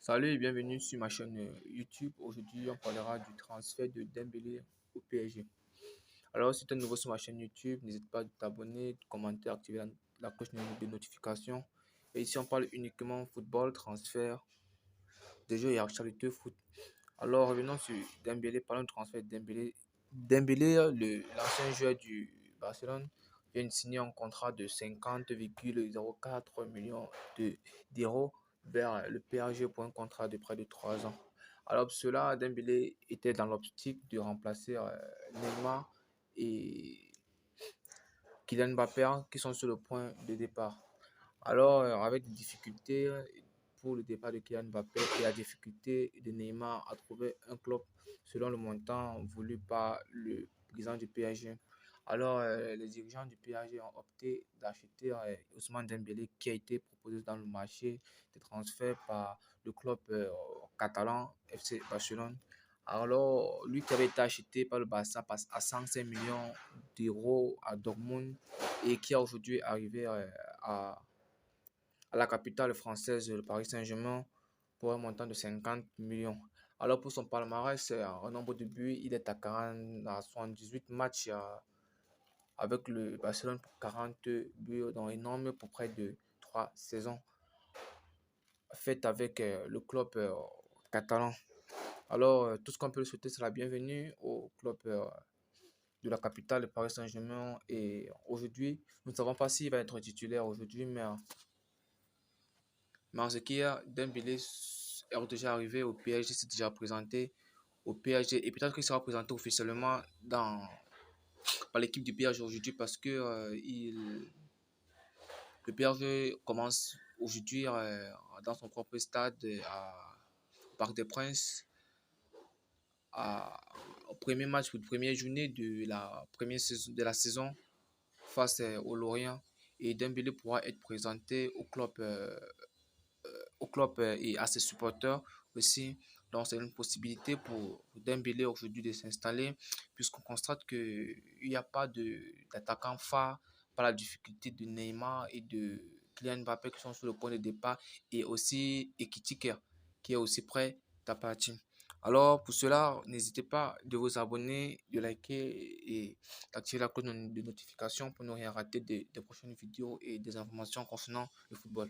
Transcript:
Salut et bienvenue sur ma chaîne YouTube. Aujourd'hui, on parlera du transfert de Dembélé au PSG. Alors, si tu es nouveau sur ma chaîne YouTube, n'hésite pas à t'abonner, de commenter, activer la cloche de notification. Et ici, on parle uniquement football, transfert, des jeux et actualité foot. Alors, revenons sur Dembélé, parlons de transfert de Dembélé. Dembélé, l'ancien joueur du Barcelone, vient de signer un contrat de 50,04 millions d'euros vers le PSG pour un contrat de près de 3 ans. Alors, pour cela, Dembélé était dans l'optique de remplacer Neymar et Kylian Mbappé qui sont sur le point de départ. Alors, avec des difficultés pour le départ de Kylian Mbappé et la difficulté de Neymar à trouver un club selon le montant voulu par le président du PSG. Alors, les dirigeants du PSG ont opté d'acheter Ousmane Dembélé qui a été proposé dans le marché de transfert par le club catalan FC Barcelone. Alors, lui qui avait été acheté par le Barça passe à 105 millions d'euros à Dortmund et qui est aujourd'hui arrivé à la capitale française, le Paris Saint-Germain, pour un montant de 50 millions. Alors pour son palmarès, en nombre de buts, il est à 40, à 78 matchs avec le Barcelone pour 40 buts, donc énorme pour près de 3 saisons faites avec le club catalan. Alors tout ce qu'on peut lui souhaiter, c'est la bienvenue au club de la capitale, le Paris Saint-Germain. Et aujourd'hui, nous ne savons pas s'il va être titulaire aujourd'hui, mais en ce qui est Dembélé est déjà arrivé au PSG, s'est déjà présenté au PSG et peut-être qu'il sera présenté officiellement par l'équipe du PSG aujourd'hui parce que le PSG commence aujourd'hui dans son propre stade au Parc des Princes au premier match, ou première journée de la première saison, de la saison face au Lorient, et Dembélé pourra être présenté au club et à ses supporters aussi. Donc, c'est une possibilité pour Dembélé aujourd'hui de s'installer, puisqu'on constate qu'il n'y a pas d'attaquant phare par la difficulté de Neymar et de Kylian Mbappé qui sont sur le point de départ, et aussi Ekitike qui est aussi prêt à partir. Alors, pour cela, n'hésitez pas de vous abonner, de liker et d'activer la cloche de notification pour ne rien rater des prochaines vidéos et des informations concernant le football.